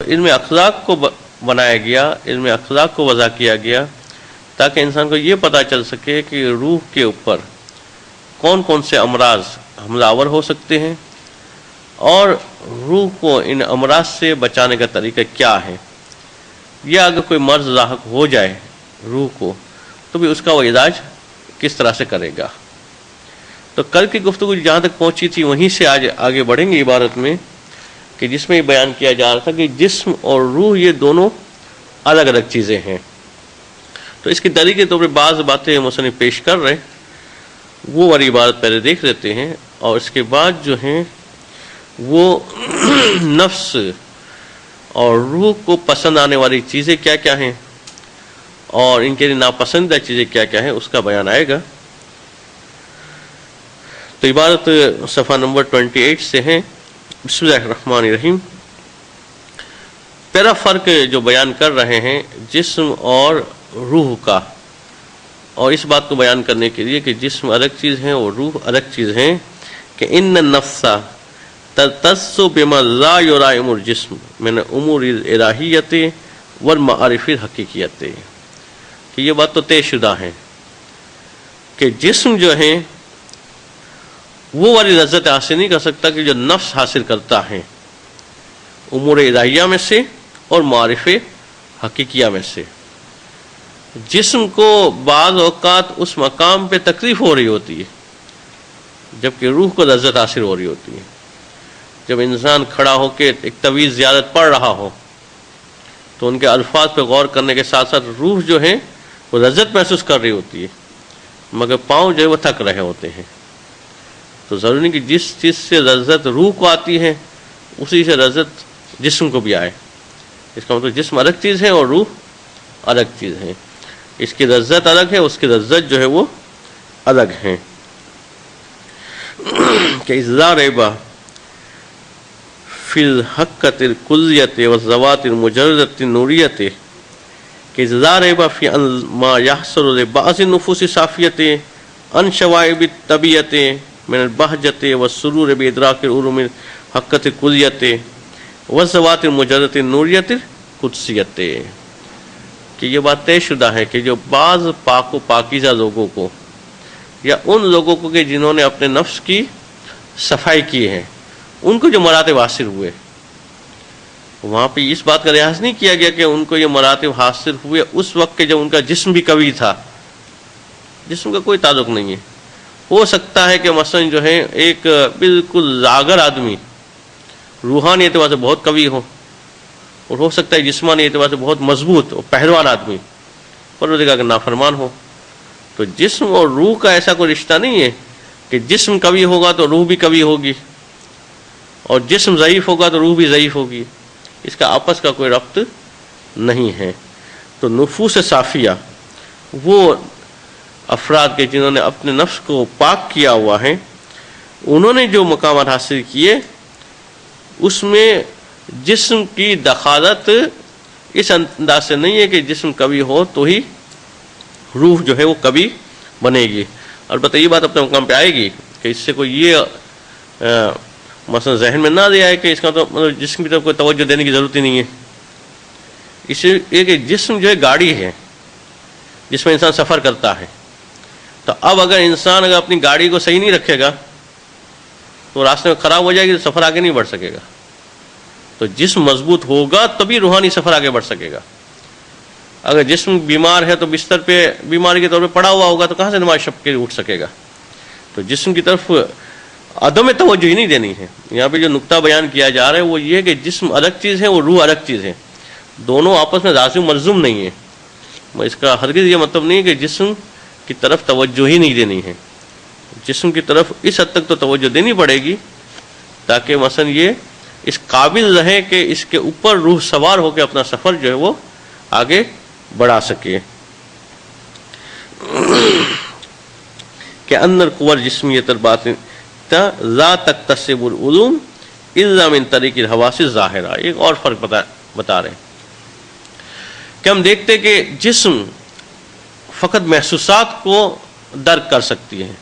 ان میں اخلاق کو بنایا گیا، ان میں اخلاق کو وضع کیا گیا تاکہ انسان کو یہ پتہ چل سکے کہ روح کے اوپر کون کون سے امراض حملہ آور ہو سکتے ہیں اور روح کو ان امراض سے بچانے کا طریقہ کیا ہے، یا اگر کوئی مرض لاحق ہو جائے روح کو تو بھی اس کا وہ علاج کس طرح سے کرے گا۔ تو کل کی گفتگو جہاں تک پہنچی تھی وہیں سے آج آگے بڑھیں گے عبارت میں، کہ جس میں یہ بیان کیا جا رہا تھا کہ جسم اور روح یہ دونوں الگ الگ چیزیں ہیں۔ تو اس کی دلیل کے طور پر بعض باتیں مصنف پیش کر رہے، وہ والی عبارت پہلے دیکھ لیتے ہیں، اور اس کے بعد جو ہیں وہ نفس اور روح کو پسند آنے والی چیزیں کیا کیا ہیں اور ان کے لیے ناپسندیدہ چیزیں کیا کیا ہیں اس کا بیان آئے گا۔ تو عبارت صفحہ نمبر 28 سے ہیں۔ بسم اللہ الرحمن الرحیم۔ پہلا فرق جو بیان کر رہے ہیں جسم اور روح کا، اور اس بات کو بیان کرنے کے لیے کہ جسم الگ چیز ہے اور روح الگ چیز ہے، کہ ان النفس تختص بما لا یرائم الجسم من امور الالہیت والمعارف الحقیقیت، کہ یہ بات تو طے شدہ ہے کہ جسم جو ہے وہ والی لذت حاصل نہیں کر سکتا کہ جو نفس حاصل کرتا ہے امور الہیہ میں سے اور معارف حقیقیہ میں سے۔ جسم کو بعض اوقات اس مقام پہ تکلیف ہو رہی ہوتی ہے جبکہ روح کو لذت حاصل ہو رہی ہوتی ہے۔ جب انسان کھڑا ہو کے ایک طویل زیارت پڑھ رہا ہو تو ان کے الفاظ پہ غور کرنے کے ساتھ ساتھ روح جو ہے وہ لذت محسوس کر رہی ہوتی ہے، مگر پاؤں جو ہے وہ تھک رہے ہوتے ہیں۔ تو ضروری نہیں کہ جس چیز سے لذت روح کو آتی ہے اسی سے لذت جسم کو بھی آئے۔ اس کا مطلب جسم الگ چیز ہے اور روح الگ چیز ہے، اس کی لذت الگ ہے، اس کی لذت جو ہے وہ الگ ہے۔ کہ اذا ریب فی الحقۃ الکلیۃ والذوات المجردۃ النوریۃ، کہ اذا ریب فی ما یحصل لبعض النفوس صافیۃ عن شوائب الطبیعۃ من البہجۃ والسرور بادراک العلوم الحقۃ الکلیۃ والذوات المجردۃ النوریۃ القدسیۃ، کہ یہ بات طے شدہ ہے کہ جو بعض پاک و پاکیزہ لوگوں کو یا ان لوگوں کو کہ جنہوں نے اپنے نفس کی صفائی کی ہے ان کو جو مراتب حاصل ہوئے، وہاں پہ اس بات کا لحاظ نہیں کیا گیا کہ ان کو یہ مراتب حاصل ہوئے اس وقت کہ جب ان کا جسم بھی قوی تھا۔ جسم کا کوئی تعلق نہیں ہے۔ ہو سکتا ہے کہ مثلا جو ہے ایک بالکل لاغر آدمی روحانی اعتبار سے بہت قوی ہو، اور ہو سکتا ہے جسمانی اعتبار سے بہت مضبوط اور پہلوان آدمی پروردگار کا نافرمان ہو۔ تو جسم اور روح کا ایسا کوئی رشتہ نہیں ہے کہ جسم قوی ہوگا تو روح بھی قوی ہوگی، اور جسم ضعیف ہوگا تو روح بھی ضعیف ہوگی، اس کا آپس کا کوئی ربط نہیں ہے۔ تو نفوس صافیہ وہ افراد کے جنہوں نے اپنے نفس کو پاک کیا ہوا ہے، انہوں نے جو مقامات حاصل کیے اس میں جسم کی دخالت اس انداز سے نہیں ہے کہ جسم قوی ہو تو ہی روح جو ہے وہ قوی بنے گی۔ البتہ یہ بات اپنے مقام پہ آئے گی کہ اس سے کوئی یہ مثلا ذہن میں نہ لے آئے کہ اس کا تو مطلب جسم کی طرف کوئی توجہ دینے کی ضرورت ہی نہیں ہے۔ اس لیے کہ جسم جو ہے گاڑی ہے جس میں انسان سفر کرتا ہے، تو اب اگر انسان اپنی گاڑی کو صحیح نہیں رکھے گا تو راستے میں خراب ہو جائے گی، تو سفر آگے نہیں بڑھ سکے گا۔ تو جسم مضبوط ہوگا تبھی روحانی سفر آگے بڑھ سکے گا۔ اگر جسم بیمار ہے تو بستر پہ بیماری کے طور پہ پڑا ہوا ہوگا تو کہاں سے نماز شب کے اٹھ سکے گا؟ تو جسم کی طرف عدم توجہ ہی نہیں دینی ہے۔ یہاں پہ جو نقطہ بیان کیا جا رہا ہے وہ یہ ہے کہ جسم الگ چیز ہے اور روح الگ چیز ہے، دونوں آپس میں لازم ملزوم نہیں ہے۔ اس کا ہرگز یہ مطلب نہیں ہے کہ جسم کی طرف توجہ ہی نہیں دینی ہے، جسم کی طرف اس حد تک تو توجہ دینی پڑے گی تاکہ مثلا یہ اس قابل رہے کہ اس کے اوپر روح سوار ہو کے اپنا سفر جو ہے وہ آگے بڑھا سکے۔ کہ اندر قوت جسمیت الباطن لا تکتسب العلوم الا من طریق الحواس الظاہرہ۔ ایک اور فرق بتا رہے ہیں کہ ہم دیکھتے کہ جسم فقط محسوسات کو درک کر سکتی ہے،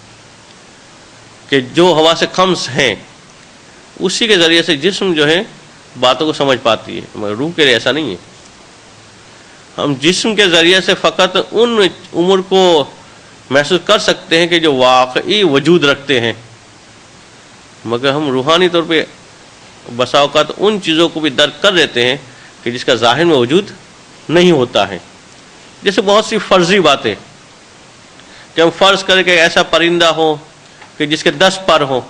کہ جو حواس خمس ہیں اسی کے ذریعے سے جسم جو ہے باتوں کو سمجھ پاتی ہے، مگر روح کے لیے ایسا نہیں ہے۔ ہم جسم کے ذریعے سے فقط ان امور کو محسوس کر سکتے ہیں کہ جو واقعی وجود رکھتے ہیں، مگر ہم روحانی طور پہ بسا اوقات ان چیزوں کو بھی درک کر لیتے ہیں کہ جس کا ظاہر میں وجود نہیں ہوتا ہے۔ جیسے بہت سی فرضی باتیں کہ ہم فرض کریں کہ ایسا پرندہ ہو کہ جس کے 10 پر ہوں،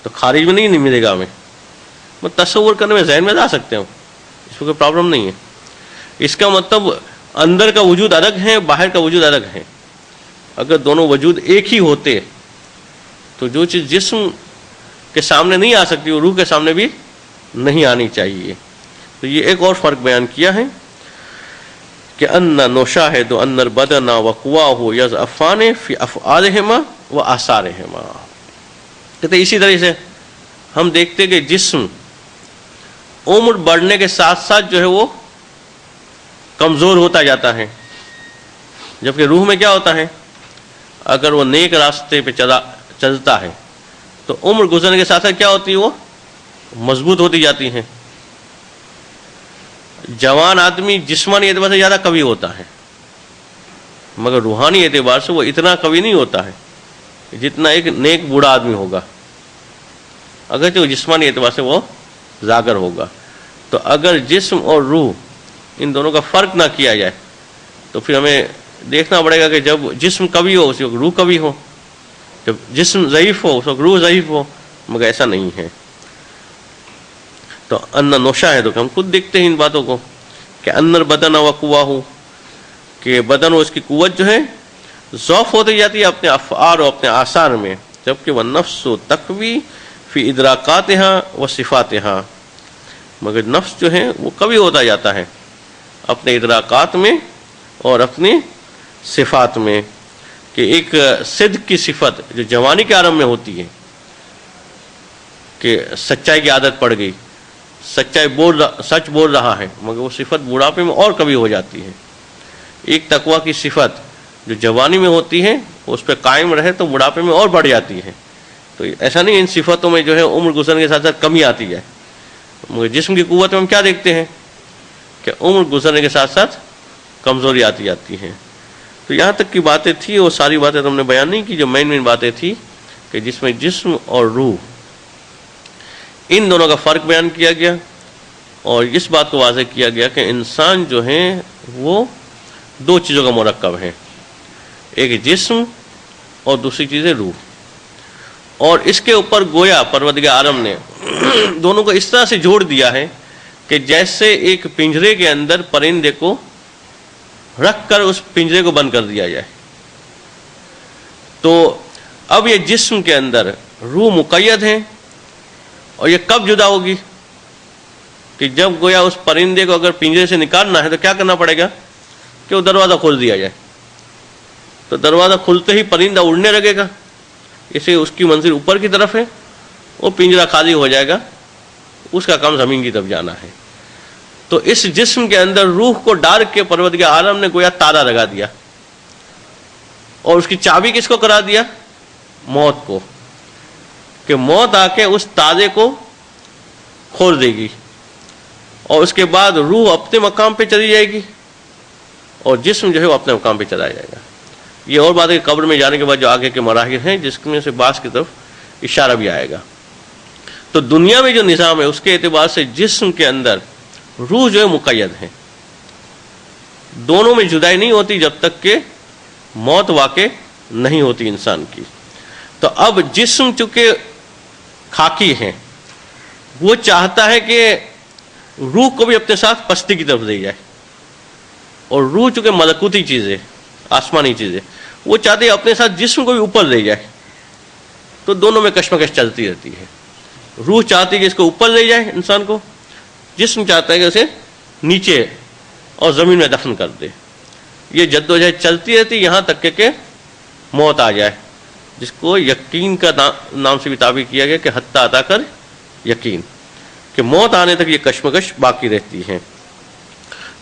تو خارج میں نہیں ملے گا ہمیں، وہ تصور کرنے میں ذہن میں لا سکتے ہیں، اس میں کوئی پرابلم نہیں ہے۔ اس کا مطلب اندر کا وجود الگ ہے، باہر کا وجود الگ ہے۔ اگر دونوں وجود ایک ہی ہوتے تو جو چیز جسم کے سامنے نہیں آ سکتی وہ روح کے سامنے بھی نہیں آنی چاہیے۔ تو یہ ایک اور فرق بیان کیا ہے کہ ان نشاہد ان البدن وقواہ یضعفان فی افعالہما و آثارہما۔ کہتے اسی طرح سے ہم دیکھتے کہ جسم عمر بڑھنے کے ساتھ ساتھ جو ہے وہ کمزور ہوتا جاتا ہے، جبکہ روح میں کیا ہوتا ہے، اگر وہ نیک راستے پہ چلتا ہے تو عمر گزرنے کے ساتھ ساتھ کیا ہوتی ہے، وہ مضبوط ہوتی جاتی ہیں۔ جوان آدمی جسمانی اعتبار سے زیادہ قوی ہوتا ہے، مگر روحانی اعتبار سے وہ اتنا قوی نہیں ہوتا ہے جتنا ایک نیک بوڑھا آدمی ہوگا، اگرچہ وہ جسمانی اعتبار سے وہ ذاکر ہوگا۔ تو اگر جسم اور روح ان دونوں کا فرق نہ کیا جائے تو پھر ہمیں دیکھنا پڑے گا کہ جب جسم قوی ہو اس وقت روح قوی ہو، جب جسم ضعیف ہو اس وقت روح ضعیف ہو، مگر ایسا نہیں ہے۔ تو ان نشاہد کہ ہم خود دیکھتے ہیں ان باتوں کو کہ ان البدن وقواہ، کہ بدن اور اس کی قوت جو ہے ضعف ہوتی جاتی ہے اپنے افعال اور اپنے آثار میں، جبکہ وہ نفس و تقوی فی ادراکاتہا و صفاتہا، مگر نفس جو ہے وہ قوی ہوتا جاتا ہے اپنے ادراکات میں اور اپنی صفات میں۔ کہ ایک صدق کی صفت جو جوانی کے عالم میں ہوتی ہے کہ سچائی کی عادت پڑ گئی، سچ بول رہا ہے، مگر وہ صفت بڑھاپے میں اور قوی ہو جاتی ہے۔ ایک تقویٰ کی صفت جو جوانی میں ہوتی ہے اس پہ قائم رہے تو بڑھاپے میں اور بڑھ جاتی ہے۔ تو ایسا نہیں ان صفتوں میں جو ہے عمر گزرنے کے ساتھ ساتھ کمی آتی ہے، مگر جسم کی قوت میں ہم کیا دیکھتے ہیں کہ عمر گزرنے کے ساتھ ساتھ کمزوری آتی جاتی ہے۔ تو یہاں تک کی باتیں تھی، وہ ساری باتیں تو ہم نے بیان نہیں کی، جو مین باتیں تھی کہ جس میں جسم اور روح ان دونوں کا فرق بیان کیا گیا، اور اس بات کو واضح کیا گیا کہ انسان جو ہے وہ 2 چیزوں کا مرکب ہے، ایک جسم اور دوسری چیز ہے روح۔ اور اس کے اوپر گویا پروردگار عالم نے دونوں کو اس طرح سے جوڑ دیا ہے کہ جیسے ایک پنجرے کے اندر پرندے کو رکھ کر اس پنجرے کو بند کر دیا جائے، تو اب یہ جسم کے اندر روح مقید ہے، اور یہ کب جدا ہوگی کہ جب گویا اس پرندے کو اگر پنجرے سے نکالنا ہے تو کیا کرنا پڑے گا کہ وہ دروازہ کھول دیا جائے، تو دروازہ کھلتے ہی پرندہ اڑنے لگے گا، اسے اس کی منزل اوپر کی طرف ہے، وہ پنجرہ خالی ہو جائے گا، اس کا کام زمین کی طرف جانا ہے۔ تو اس جسم کے اندر روح کو ڈال کے پروردگار عالم نے گویا تالا لگا دیا، اور اس کی چابی کس کو کرا دیا؟ موت کو، کہ موت آ کے اس تالے کو کھول دے گی، اور اس کے بعد روح اپنے مقام پہ چلی جائے گی اور جسم جو ہے وہ اپنے مقام پہ چلا جائے گا۔ یہ اور بات ہے کہ قبر میں جانے کے بعد جو آگے کے مراحل ہیں جس میں سے بعض کی طرف اشارہ بھی آئے گا۔ تو دنیا میں جو نظام ہے اس کے اعتبار سے جسم کے اندر روح جو ہے مقید ہے، دونوں میں جدائی نہیں ہوتی جب تک کہ موت واقع نہیں ہوتی انسان کی۔ تو اب جسم چونکہ خاکی ہے، وہ چاہتا ہے کہ روح کو بھی اپنے ساتھ پستی کی طرف لے جائے، اور روح چونکہ ملکوتی چیز ہے، آسمانی چیز ہے، وہ چاہتے ہیں اپنے ساتھ جسم کو بھی اوپر لے جائے، تو دونوں میں کشمکش چلتی رہتی ہے۔ روح چاہتی ہے کہ اس کو اوپر لے جائے انسان کو، جسم چاہتا ہے کہ اسے نیچے اور زمین میں دفن کر دے۔ یہ جدوجہد چلتی رہتی یہاں تک کہ موت آ جائے، جس کو یقین کا نام سے بھی تعبیر کیا گیا کہ حتی عطا کر یقین، کہ موت آنے تک یہ کشمکش باقی رہتی ہے۔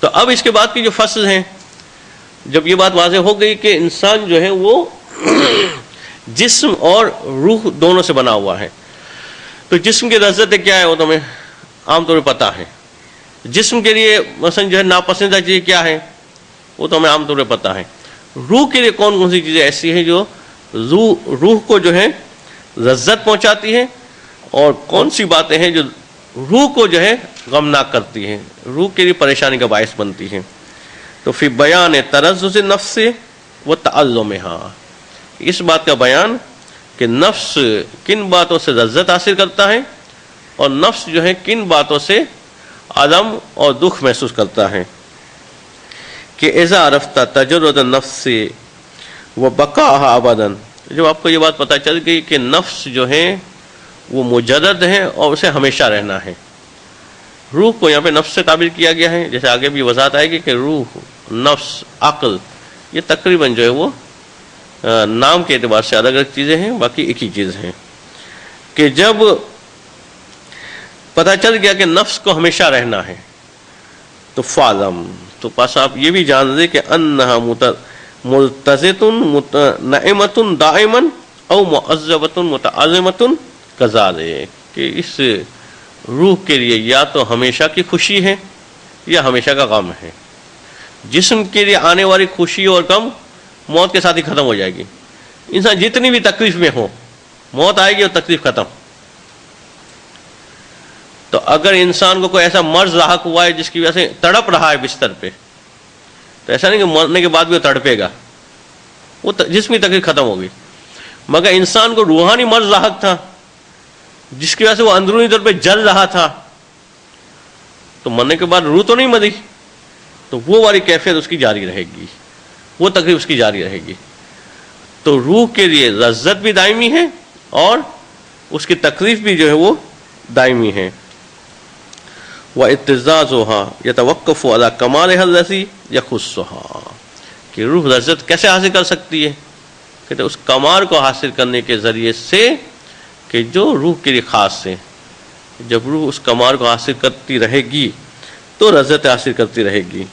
تو اب اس کے بعد کی جو فصل ہیں، جب یہ بات واضح ہو گئی کہ انسان جو ہے وہ جسم اور روح دونوں سے بنا ہوا ہے، تو جسم کی لذتیں کیا ہے وہ تو میں عام طور پہ پتہ ہے. جسم کے لیے مثلا جو ہے ناپسندیدہ چیز کیا ہے وہ تو ہمیں عام طور پہ پتہ ہے. روح کے لیے کون کون سی چیزیں ایسی ہیں جو روح کو جو ہے لذت پہنچاتی ہیں، اور کون سی باتیں ہیں جو روح کو جو ہے غمناک کرتی ہیں، روح کے لیے پریشانی کا باعث بنتی ہیں. تو فی بیان تلذذ النفس و تعظمها، اس بات کا بیان کہ نفس کن باتوں سے لذت حاصل کرتا ہے اور نفس جو ہے کن باتوں سے علم اور دکھ محسوس کرتا ہے. کہ اذا عرفت تجرد النفس و بقاءها ابدا، جب آپ کو یہ بات پتہ چل گئی کہ نفس جو ہے وہ مجرد ہے اور اسے ہمیشہ رہنا ہے. روح کو یہاں پہ نفس سے تعبیر کیا گیا ہے، جیسے آگے بھی وضاحت آئے گی کہ روح، نفس، عقل یہ تقریباً جو ہے وہ نام کے اعتبار سے الگ الگ چیزیں ہیں، باقی ایک ہی چیز ہیں. کہ جب پتہ چل گیا کہ نفس کو ہمیشہ رہنا ہے تو فعلم، تو پاس آپ یہ بھی جان لیں کہ انہا ملتزت نعمت دائما او معذبت متعظمت کذالک، کہ اس روح کے لیے یا تو ہمیشہ کی خوشی ہے یا ہمیشہ کا غم ہے. جسم کے لیے آنے والی خوشی اور غم موت کے ساتھ ہی ختم ہو جائے گی. انسان جتنی بھی تکلیف میں ہو، موت آئے گی اور تکلیف ختم. تو اگر انسان کو کوئی ایسا مرض لاحق ہوا ہے جس کی وجہ سے تڑپ رہا ہے بستر پہ، تو ایسا نہیں کہ مرنے کے بعد بھی وہ تڑپے گا، وہ جسمی تکلیف ختم ہوگی. مگر انسان کو روحانی مرض لاحق تھا جس کی وجہ سے وہ اندرونی طور پہ جل رہا تھا، تو مرنے کے بعد روح تو نہیں مری، تو وہ والی کیفیت اس کی جاری رہے گی، وہ تکلیف اس کی جاری رہے گی. تو روح کے لیے لذت بھی دائمی ہے اور اس کی تکلیف بھی جو ہے وہ دائمی ہے. وَإِتِّزَازُهَا يَتَوَقَّفُ عَلَى كَمَالِهَا الَّذِي يَخُصُّهَا، کہ روح لذت کیسے حاصل کر سکتی ہے؟ کہتے اس کمال کو حاصل کرنے کے ذریعے سے کہ جو روح کے لیے خاص ہے. جب روح اس کمال کو حاصل کرتی رہے گی تو لذت حاصل کرتی رہے گی.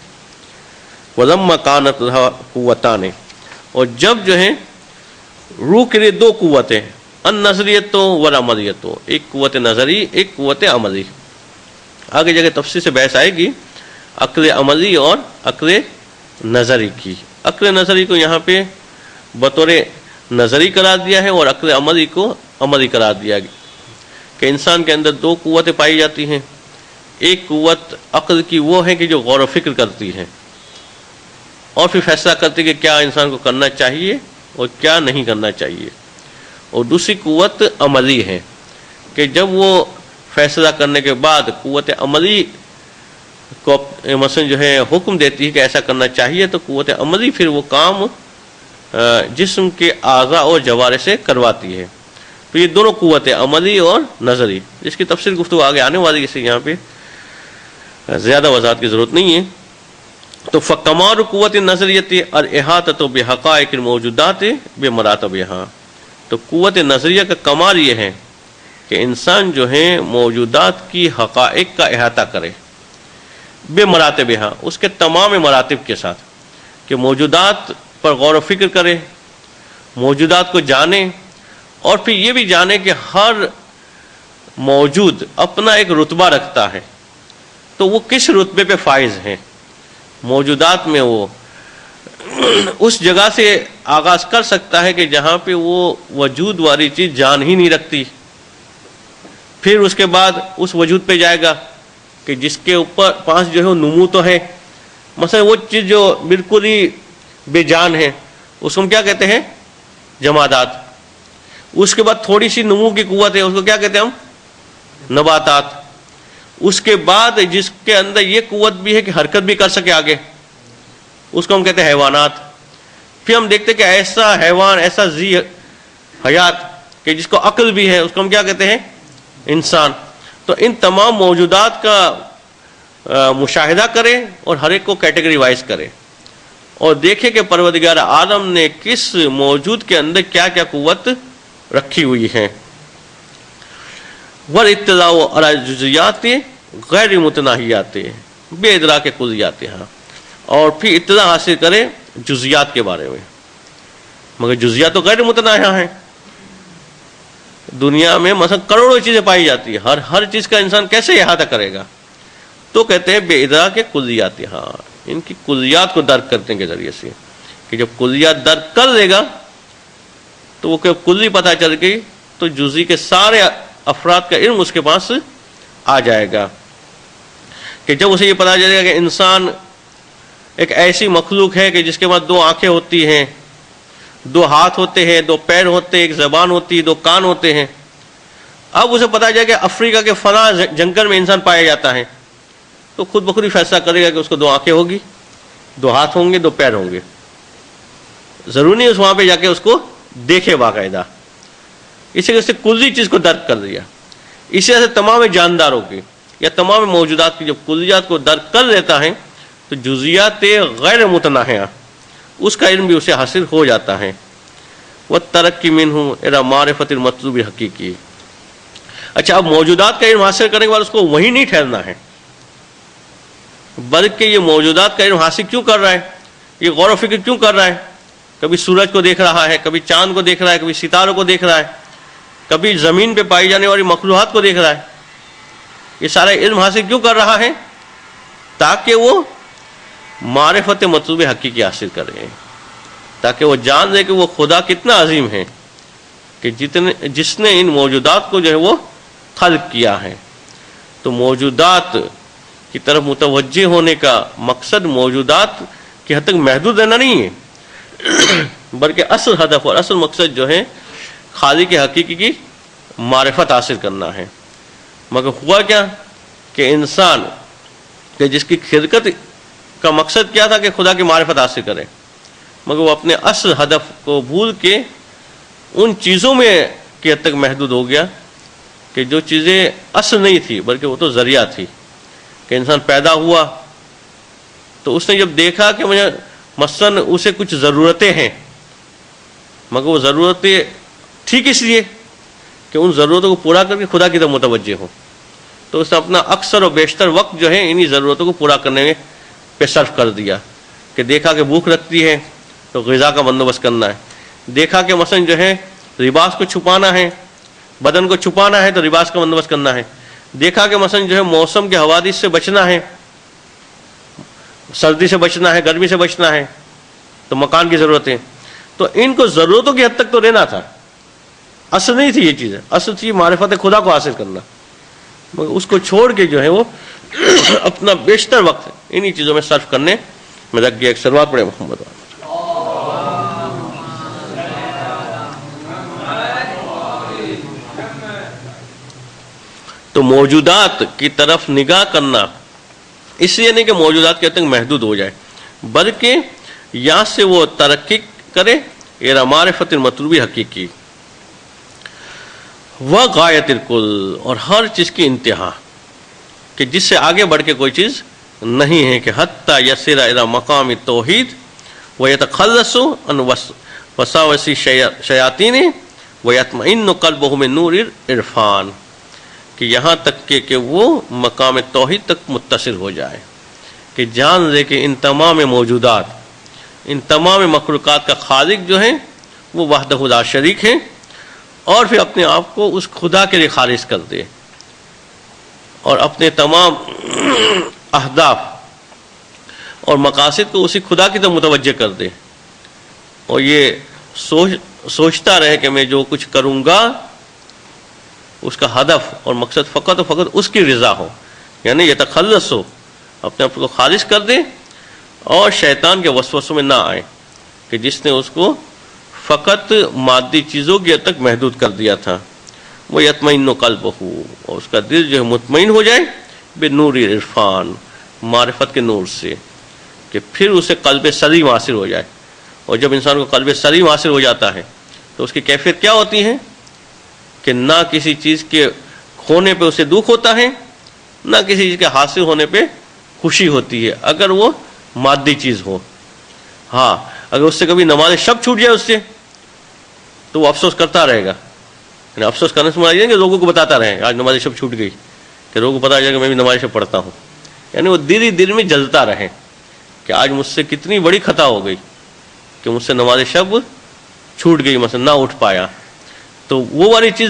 وَلَمَّا كَانَتْ لَهَا قُوَّتَانِ، اور جب جو ہے روح کے لیے دو قوتیں، النظریت والعملیت، ایک قوت نظری ایک قوت عملی. آگے جگہ تفصیل سے بحث آئے گی عقل عملی اور عقل نظری کی. عقل نظری کو یہاں پہ بطور نظری قرار دیا ہے اور عقل عملی کو عملی قرار دیا گیا کہ انسان کے اندر دو قوتیں پائی جاتی ہیں. ایک قوت عقل کی وہ ہے کہ جو غور و فکر کرتی ہے اور پھر فیصلہ کرتی ہے کہ کیا انسان کو کرنا چاہیے اور کیا نہیں کرنا چاہیے. اور دوسری قوت عملی ہے کہ جب وہ فیصلہ کرنے کے بعد قوت عملی کو مثلا جو ہے حکم دیتی ہے کہ ایسا کرنا چاہیے، تو قوت عملی پھر وہ کام جسم کے اعضاء اور جوارح سے کرواتی ہے. تو یہ دونوں قوتیں عملی اور نظری، جس کی تفصیل گفتگو آگے آنے والی ہے، اسے یہاں پہ زیادہ وضاحت کی ضرورت نہیں ہے. تو فکمال قوت نظریت الاحاطۃ بحقائق الموجودات بمراتبها، تو قوت نظریہ کا کمال یہ ہے کہ انسان جو ہے موجودات کی حقائق کا احاطہ کرے بمراتبها، اس کے تمام مراتب کے ساتھ، کہ موجودات پر غور و فکر کرے، موجودات کو جانے، اور پھر یہ بھی جانے کہ ہر موجود اپنا ایک رتبہ رکھتا ہے، تو وہ کس رتبے پہ فائز ہیں. موجودات میں وہ اس جگہ سے آغاز کر سکتا ہے کہ جہاں پہ وہ وجود والی چیز جان ہی نہیں رکھتی، پھر اس کے بعد اس وجود پہ جائے گا کہ جس کے اوپر پاس جو ہے وہ نمو تو ہے. مثلا وہ چیز جو بالکل ہی بے جان ہے اس کو ہم کیا کہتے ہیں؟ جمادات. اس کے بعد تھوڑی سی نمو کی قوت ہے، اس کو کیا کہتے ہیں ہم؟ نباتات. اس کے بعد جس کے اندر یہ قوت بھی ہے کہ حرکت بھی کر سکے آگے، اس کو ہم کہتے ہیں حیوانات. پھر ہم دیکھتے ہیں کہ ایسا حیوان، ایسا ذی حیات کہ جس کو عقل بھی ہے، اس کو ہم کیا کہتے ہیں؟ انسان. تو ان تمام موجودات کا مشاہدہ کرے اور ہر ایک کو کیٹیگری وائز کرے اور دیکھے کہ پروردگار عالم نے کس موجود کے اندر کیا کیا قوت رکھی ہوئی ہے. والاطلاع علی جزیات غیر متناہیات بے ادراک کلیات، اور پھر اطلاع حاصل کرے جزیات کے بارے میں، مگر جزیات تو غیر متناہیہ ہیں. دنیا میں مثلا کروڑوں چیزیں پائی جاتی ہیں، ہر چیز کا انسان کیسے احاطہ کرے گا؟ تو کہتے ہیں بے ادراک کلیات، ہاں ان کی کلیات کو درک کرنے کے ذریعے سے، کہ جب کلیات درک کر لے گا تو وہ کہ کلی پتہ چل گئی تو جزئی کے سارے افراد کا علم اس کے پاس آ جائے گا، کہ جب اسے یہ پتہ چلے گا کہ انسان ایک ایسی مخلوق ہے کہ جس کے پاس 2 آنکھیں ہوتی ہیں، 2 ہاتھ ہوتے ہیں، 2 پیر ہوتے ہیں، 1 زبان ہوتی ہے، 2 کان ہوتے ہیں، اب اسے پتہ چلے کہ افریقہ کے فلاں جنگل میں انسان پایا جاتا ہے، تو خود بخود ہی فیصلہ کرے گا کہ اس کو 2 آنکھیں ہوگی، 2 ہاتھ ہوں گے، 2 پیر ہوں گے، ضروری نہیں اس وہاں پہ جا کے اس کو دیکھے باقاعدہ، اسی وجہ سے کلی چیز کو درک کر دیا۔ اسی طرح سے تمام جانداروں کی یا تمام موجودات کی جب کلیات کو درک کر لیتا ہے تو جزیات غیر متناہیہ اس کا علم بھی اسے حاصل ہو جاتا ہے۔ وَالتَّرَقِّ مِنْهُ إِلَى مَعْرِفَةِ الْمَطْلُوبِ حقیقی۔ اچھا، اب موجودات کا علم حاصل کرنے کے بعد اس کو وہیں نہیں ٹھہرنا ہے، بلکہ یہ موجودات کا علم حاصل کیوں کر رہا ہے، یہ غور و فکر کیوں کر رہا ہے؟ کبھی سورج کو دیکھ رہا ہے، کبھی چاند کو دیکھ رہا ہے، کبھی ستاروں کو دیکھ رہا ہے، کبھی زمین پہ پائی جانے والی مخلوقات کو دیکھ رہا ہے، یہ سارا علم حاصل کیوں کر رہا ہے؟ تاکہ وہ معرفت مطلوب حقیقی حاصل کرے، تاکہ وہ جان لے کہ وہ خدا کتنا عظیم ہے کہ جس نے ان موجودات کو جو ہے وہ خلق کیا ہے۔ تو موجودات کی طرف متوجہ ہونے کا مقصد موجودات کی حد تک محدود رہنا نہیں ہے، بلکہ اصل ہدف اور اصل مقصد جو ہے خالق حقیقی کی معرفت حاصل کرنا ہے۔ مگر ہوا کیا کہ انسان کہ جس کی خلقت کا مقصد کیا تھا کہ خدا کی معرفت حاصل کرے، مگر وہ اپنے اصل ہدف کو بھول کے ان چیزوں میں کی حد تک محدود ہو گیا کہ جو چیزیں اصل نہیں تھی بلکہ وہ تو ذریعہ تھی۔ کہ انسان پیدا ہوا تو اس نے جب دیکھا کہ مجھے مثلاً اسے کچھ ضرورتیں ہیں، مگر وہ ضرورتیں ٹھیک اس لیے کہ ان ضرورتوں کو پورا کر کے خدا کی طرف متوجہ ہو، تو اس نے اپنا اکثر و بیشتر وقت جو ہے انہی ضرورتوں کو پورا کرنے میں پہ صرف کر دیا۔ کہ دیکھا کہ بھوک لگتی ہے تو غذا کا بندوبست کرنا ہے، دیکھا کہ مثلا جو ہے لباس کو چھپانا ہے، بدن کو چھپانا ہے تو لباس کا بندوبست کرنا ہے، دیکھا کہ مثلا جو ہے موسم کے حوادث سے بچنا ہے، سردی سے بچنا ہے، گرمی سے بچنا ہے، تو مکان کی ضرورت ہے، تو ان کو ضرورتوں کی حد تک تو لینا تھا، اصل نہیں تھی یہ چیزیں، اصل تھی معرفت خدا کو حاصل کرنا، مگر اس کو چھوڑ کے جو ہے وہ اپنا بیشتر وقت انہی چیزوں میں صرف کرنے میں لگ گیا۔ ایک سلوات پڑھے محمد والے۔ تو موجودات کی طرف نگاہ کرنا اس لیے نہیں کہ موجودات کے حد تک محدود ہو جائے، بلکہ یہاں سے وہ ترقی کرے الی معرفت المطلوب حقیقی و غایت الکل، اور ہر چیز کی انتہا کہ جس سے آگے بڑھ کے کوئی چیز نہیں ہے، کہ حتی یصل الی مقام التوحید ویتخلص عن وساوس الشیاطین ویطمئن قلبہ من نور العرفان، کہ یہاں تک کہ وہ مقام توحید تک متصل ہو جائے، کہ جان لے کہ ان تمام موجودات، ان تمام مخلوقات کا خالق جو ہے وہ وحدہ لا شریک ہے، اور پھر اپنے آپ کو اس خدا کے لیے خالص کر دے اور اپنے تمام اہداف اور مقاصد کو اسی خدا کی طرف متوجہ کر دے، اور یہ سوچتا رہے کہ میں جو کچھ کروں گا اس کا ہدف اور مقصد فقط و فقط اس کی رضا ہو، یعنی یتخلص ہو، اپنے آپ کو خالص کر دے اور شیطان کے وسوسوں میں نہ آئے، کہ جس نے اس کو فقط مادی چیزوں کی حد تک محدود کر دیا تھا۔ وہ یطمئن قلبہ، اور اس کا دل جو ہے مطمئن ہو جائے بنور عرفان، معرفت کے نور سے، کہ پھر اسے قلب سلیم حاصل ہو جائے، اور جب انسان کو قلب سلیم حاصل ہو جاتا ہے تو اس کی کیفیت کیا ہوتی ہے کہ نہ کسی چیز کے کھونے پہ اسے دکھ ہوتا ہے، نہ کسی چیز کے حاصل ہونے پہ خوشی ہوتی ہے اگر وہ مادی چیز ہو۔ ہاں، اگر اس سے کبھی نماز شب چھوٹ جائے اس سے تو وہ افسوس کرتا رہے گا، یعنی افسوس کرنے سے مراد یہ کہ لوگوں کو بتاتا رہے آج نماز شب چھوٹ گئی، کہ لوگوں کو پتا چلے کہ میں بھی نماز شب پڑھتا ہوں، یعنی وہ دل میں جلتا رہے کہ آج مجھ سے کتنی بڑی خطا ہو گئی کہ مجھ سے نماز شب چھوٹ گئی، مثلا نہ اٹھ پایا، تو وہ والی چیز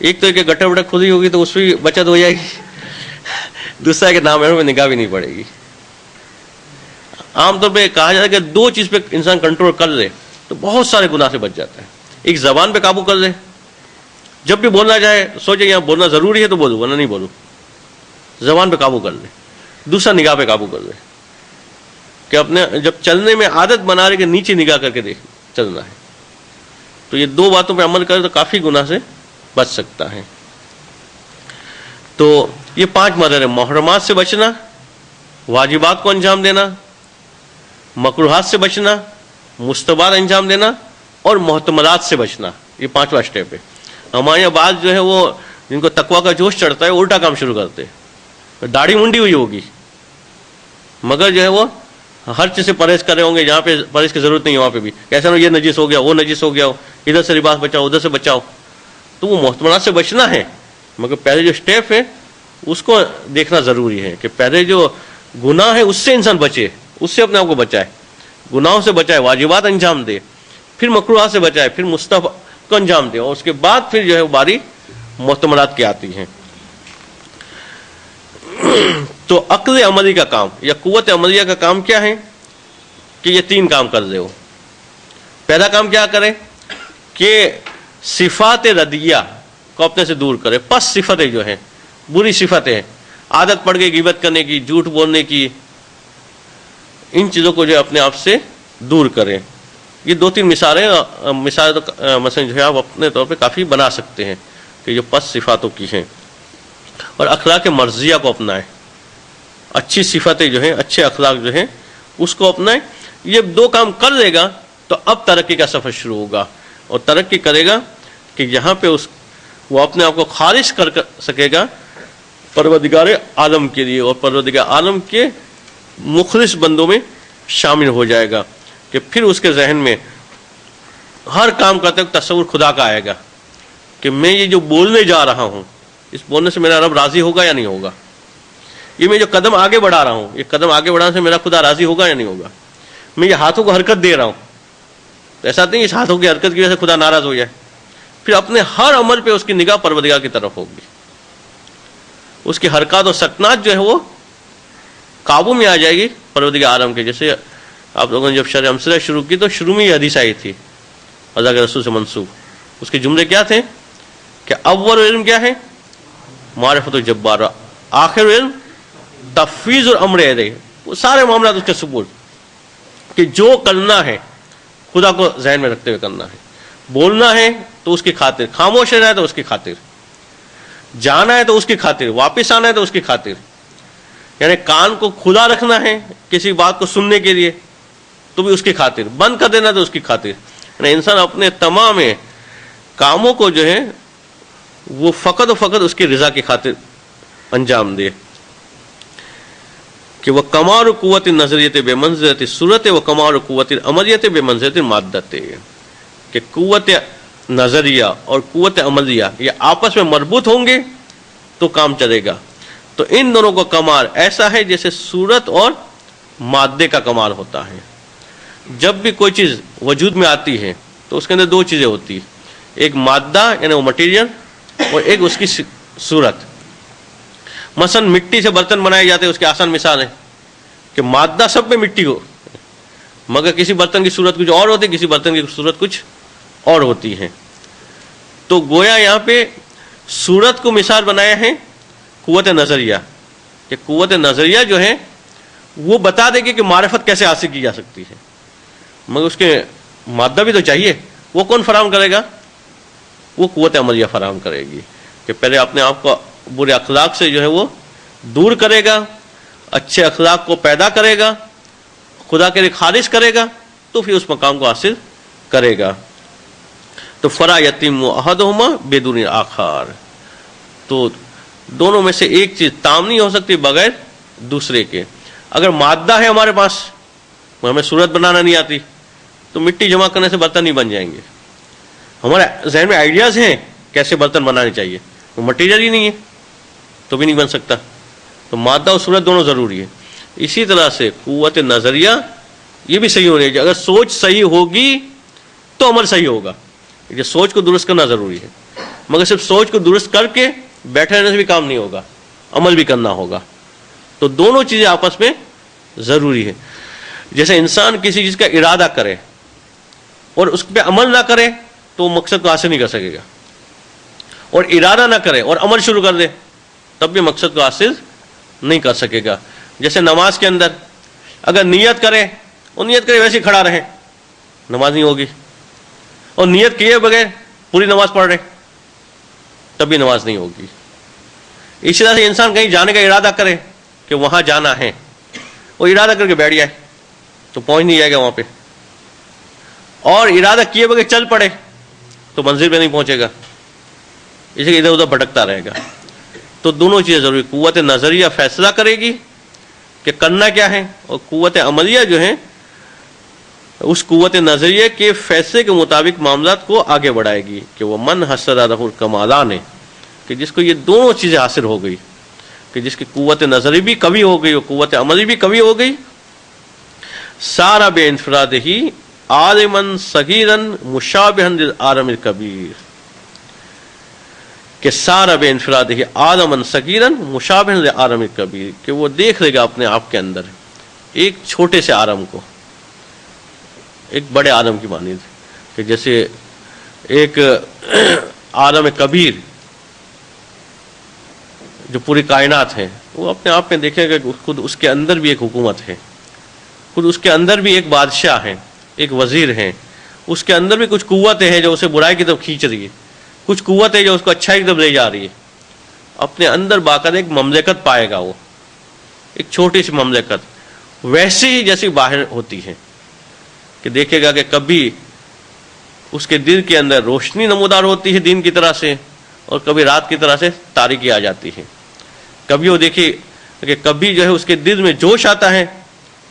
ایک تو کہ گٹر وٹر کھلی ہوگی تو اس پہ بچت ہو جائے گی، دوسرا کہ نامحرموں میں نگاہ بھی نہیں پڑے گی. عام طور پہ کہا جاتا ہے کہ 2 چیز پہ انسان کنٹرول کر لے تو بہت سارے گناہ سے بچ جاتا ہے. ایک زبان پہ قابو کر لے، جب بھی بولنا چاہے سوچے یہاں بولنا ضروری ہے تو بولوں ورنہ نہیں بولوں، زبان پہ قابو کر لے. دوسرا نگاہ پہ قابو کر لے کہ اپنے جب چلنے میں عادت بنا رہے کہ نیچے نگاہ کر کے دیکھ چلنا ہے. تو یہ 2 باتوں پہ عمل کرے تو کافی گناہ سے بچ سکتا ہے. تو یہ 5 مرحلے: محرمات سے بچنا، واجبات کو انجام دینا، مکروہات سے بچنا، مستحبات انجام دینا، اور محتملات سے بچنا. یہ 5واں اسٹیپ ہے. ہمارے یہاں بعض جو ہے وہ جن کو تقویٰ کا جوش چڑھتا ہے الٹا کام شروع کرتے ہیں. داڑھی منڈی ہوئی ہوگی مگر جو ہے وہ ہر چیز سے پرہیز کر رہے ہوں گے، جہاں پہ پرہیز کی ضرورت نہیں ہے وہاں پہ بھی کیسا نہ یہ نجس ہو گیا، وہ نجس ہو گیا، ادھر سے لباس بچاؤ ادھر سے بچاؤ. تو وہ محتملات سے بچنا ہے، مگر پہلے جو اسٹیپ ہے اس کو دیکھنا ضروری ہے کہ پہلے جو گناہ ہے اس سے انسان بچے، اس سے اپنے آپ کو بچائے، گناہوں سے بچائے، واجبات انجام دے، پھر مکروہات سے بچائے، پھر مستحب کو انجام دے، اور اس کے بعد پھر جو ہے باری محتملات کی آتی ہیں. تو عقل عملی کا کام یا قوت عملیہ کا کام کیا ہے کہ یہ 3 کام کر دے. وہ پہلا کام کیا کرے کہ صفات ردیہ کو اپنے سے دور کرے. پس صفتیں جو ہیں، بری صفتیں ہیں، عادت پڑ گئی غیبت کرنے کی، جھوٹ بولنے کی، ان چیزوں کو جو اپنے آپ سے دور کرے. یہ 2-3 مثالیں تو مثلا جو ہے آپ اپنے طور پہ کافی بنا سکتے ہیں کہ جو پس صفاتوں کی ہیں. اور اخلاق مرضیہ کو اپنائیں، اچھی صفتیں جو ہیں، اچھے اخلاق جو ہیں اس کو اپنائیں. یہ 2 کام کر لے گا تو اب ترقی کا سفر شروع ہوگا، اور ترقی کرے گا کہ یہاں پہ وہ اپنے آپ کو خالص کر سکے گا پروردگار عالم کے لیے، اور پروردگار عالم کے مخلص بندوں میں شامل ہو جائے گا کہ پھر اس کے ذہن میں ہر کام کرتے وقت تصور خدا کا آئے گا کہ میں یہ جو بولنے جا رہا ہوں اس بولنے سے میرا رب راضی ہوگا یا نہیں ہوگا. یہ میں جو قدم آگے بڑھا رہا ہوں، یہ قدم آگے بڑھانے سے میرا خدا راضی ہوگا یا نہیں ہوگا. میں یہ ہاتھوں کو حرکت دے رہا ہوں تو ایسا نہیں اس ہاتھوں کی حرکت کی وجہ سے خدا ناراض ہو جائے. پھر اپنے ہر عمل پہ اس کی نگاہ پروردگار کی طرف ہوگی. اس کی حرکات اور سکنات جو ہے وہ قابو میں آ جائے گی پروردگار عالم کے. جیسے آپ لوگوں نے جب شرح امثلہ شروع کی تو شروع میں یہ حدیث آئی تھی اللہ کے رسول سے منسوب. اس کے جملے کیا تھے کہ اول علم کیا ہے؟ معرفت الجبار، آخر علم تفویض الامر الیہ. وہ سارے معاملات اس کے ثبوت کہ جو کرنا ہے خدا کو ذہن میں رکھتے ہوئے کرنا ہے. بولنا ہے تو اس کی خاطر، خاموش رہنا ہے تو اس کی خاطر، جانا ہے تو اس کی خاطر، واپس آنا ہے تو اس کی خاطر. یعنی کان کو کھلا رکھنا ہے کسی بات کو سننے کے لیے تو بھی اس کی خاطر، بند کر دینا تو اس کی خاطر. یعنی انسان اپنے تمام کاموں کو جو ہے وہ فقط و فقط اس کی رضا کی خاطر انجام دے. کہ وہ کمال قوت نظریت بے منزلت صورت و کمال قوت عملیت بے منزلت مادت، کہ قوت نظریہ اور قوت عملیہ یہ آپس میں مربوط ہوں گے تو کام چلے گا. تو ان دونوں کا کمال ایسا ہے جیسے صورت اور مادے کا کمال ہوتا ہے. جب بھی کوئی چیز وجود میں آتی ہے تو اس کے اندر 2 چیزیں ہوتی ہیں، ایک مادہ یعنی وہ مٹیریل، اور ایک اس کی صورت. مثلا مٹی سے برتن بنائے جاتے ہیں، اس کی آسان مثال ہے کہ مادہ سب میں مٹی ہو مگر کسی برتن کی صورت کچھ اور ہوتی ہے، کسی برتن کی صورت کچھ اور ہوتی ہے. تو گویا یہاں پہ صورت کو مثال بنایا ہے قوت نظریہ، کہ قوت نظریہ جو ہے وہ بتا دے گی کہ معرفت کیسے حاصل کی جا سکتی ہے، مگر اس کے مادہ بھی تو چاہیے. وہ کون فراہم کرے گا؟ وہ قوت عملیہ فراہم کرے گی کہ پہلے اپنے آپ کو برے اخلاق سے جو ہے وہ دور کرے گا، اچھے اخلاق کو پیدا کرے گا، خدا کے لیے خالص کرے گا، تو پھر اس مقام کو حاصل کرے گا. تو فرا یتیم احدہما بدون آخر، تو دونوں میں سے ایک چیز تام نہیں ہو سکتی بغیر دوسرے کے. اگر مادہ ہے ہمارے پاس، ہمیں صورت بنانا نہیں آتی تو مٹی جمع کرنے سے برتن نہیں بن جائیں گے. ہمارے ذہن میں آئیڈیاز ہیں کیسے برتن بنانے چاہیے، وہ مٹیریل ہی نہیں ہے تو بھی نہیں بن سکتا. تو مادہ اور صورت دونوں ضروری ہے. اسی طرح سے قوت نظریہ یہ بھی صحیح ہونی چاہیے. اگر سوچ صحیح ہوگی تو عمل صحیح ہوگا. یہ سوچ کو درست کرنا ضروری ہے. مگر صرف سوچ کو درست کر کے بیٹھے رہنے سے بھی کام نہیں ہوگا، عمل بھی کرنا ہوگا. تو دونوں چیزیں آپس میں ضروری ہے. جیسے انسان کسی چیز کا ارادہ کرے اور اس پہ عمل نہ کرے تو مقصد کو حاصل نہیں کر سکے گا، اور ارادہ نہ کرے اور عمل شروع کر دے تب بھی مقصد کو حاصل نہیں کر سکے گا. جیسے نماز کے اندر اگر نیت کرے اور نیت کرے ویسے ہی کھڑا رہے، نماز نہیں ہوگی. اور نیت کیے بغیر پوری نماز پڑھ رہے تب بھی نماز نہیں ہوگی. اسی طرح سے انسان کہیں جانے کا ارادہ کرے کہ وہاں جانا ہے، اور ارادہ کر کے بیٹھ جائے تو پہنچ نہیں جائے گا وہاں پہ، اور ارادہ کیے بغیر چل پڑے تو منزل پہ نہیں پہنچے گا، اسی لیے ادھر ادھر بھٹکتا رہے گا. تو دونوں چیزیں ضروری. قوت نظریہ فیصلہ کرے گی کہ کرنا کیا ہے، اور قوت عملیہ جو ہے اس قوت نظریے کے فیصلے کے مطابق معاملات کو آگے بڑھائے گی. کہ وہ من حصل رہ الکمالان ہے، کہ جس کو یہ دونوں چیزیں حاصل ہو گئی، کہ جس کی قوت نظری بھی قوی ہو گئی اور قوت عملی بھی قوی ہو گئی. سارا بے انفراد ہی عالمن صغیرن مشابہن للعالم الکبیر، کہ سارا بے انفراد ہی عالمن صغیرن مشابہن للعالم الکبیر، کہ وہ دیکھ لے گا اپنے آپ کے اندر ایک چھوٹے سے عالم کو ایک بڑے عالم کی مانند. کہ جیسے ایک عالم کبیر جو پوری کائنات ہے، وہ اپنے آپ میں دیکھے گا کہ خود اس کے اندر بھی ایک حکومت ہے، خود اس کے اندر بھی ایک بادشاہ ہے، ایک وزیر ہے، اس کے اندر بھی کچھ قوتیں ہیں جو اسے برائی کی طرف کھینچ رہی ہے، کچھ قوتیں جو اس کو اچھائی کی طرف لے جا رہی ہے. اپنے اندر باقاعدہ ایک مملکت پائے گا، وہ ایک چھوٹی سی مملکت ویسی ہی جیسی باہر ہوتی ہے. کہ دیکھے گا کہ کبھی اس کے دل کے اندر روشنی نمودار ہوتی ہے دین کی طرح سے، اور کبھی رات کی طرح سے تاریکی آ جاتی ہے. کبھی وہ دیکھے کہ کبھی جو ہے اس کے دل میں جوش آتا ہے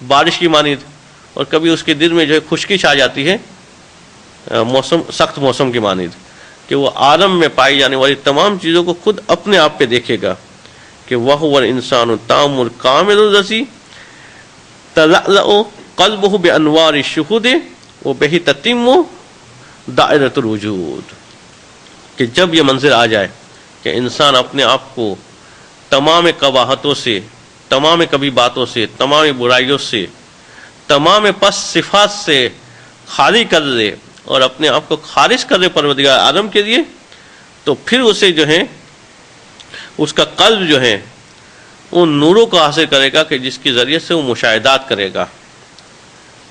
بارش کی مانند، اور کبھی اس کے دل میں جو ہے خشکش آ جاتی ہے سخت موسم کی مانند. کہ وہ عالم میں پائی جانے والی تمام چیزوں کو خود اپنے آپ پہ دیکھے گا. کہ وَهُوَ الْإِنسَانُ التَّامُّ الْكَامِلُ الَّذِي تَلَأْلَأُ قَلْبُهُ بِأَنْوَارِ الشُّهُودِ وَبِهِ تَتِمُّ دَائِرَةُ الْوُجُودِ. کہ جب یہ منظر آ جائے کہ انسان اپنے آپ کو تمام قباحتوں سے، تمام کبھی باتوں سے، تمام برائیوں سے، تمام پس صفات سے خالی کر لے اور اپنے آپ کو خالص کر دے پروردگار عالم کے لیے، تو پھر اسے جو ہے اس کا قلب جو ہے ان نوروں کو حاصل کرے گا کہ جس کے ذریعے سے وہ مشاہدات کرے گا.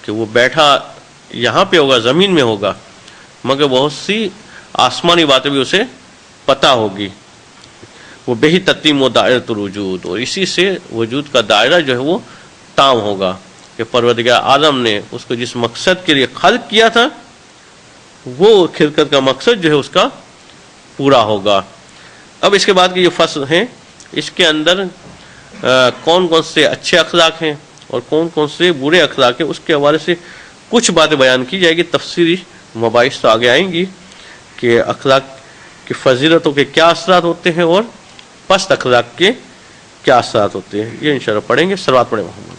کہ وہ بیٹھا یہاں پہ ہوگا، زمین میں ہوگا، مگر بہت سی آسمانی باتیں بھی اسے پتہ ہوگی. وہ بہی تتیم و دائرۃ الوجود، اور اسی سے وجود کا دائرہ جو ہے وہ تام ہوگا. کہ پروردگار عالم نے اس کو جس مقصد کے لیے خلق کیا تھا وہ خلقت کا مقصد جو ہے اس کا پورا ہوگا. اب اس کے بعد کے جو فصل ہیں اس کے اندر کون کون سے اچھے اخلاق ہیں اور کون کون سے برے اخلاق ہیں، اس کے حوالے سے کچھ باتیں بیان کی جائے گی. تفصیلی مباحث تو آگے آئیں گی کہ اخلاق کی فضیلتوں کے کیا اثرات ہوتے ہیں اور پست اخلاق کے کیا اثرات ہوتے ہیں. یہ انشاءاللہ پڑھیں گے. صلوات پڑھیں محمد.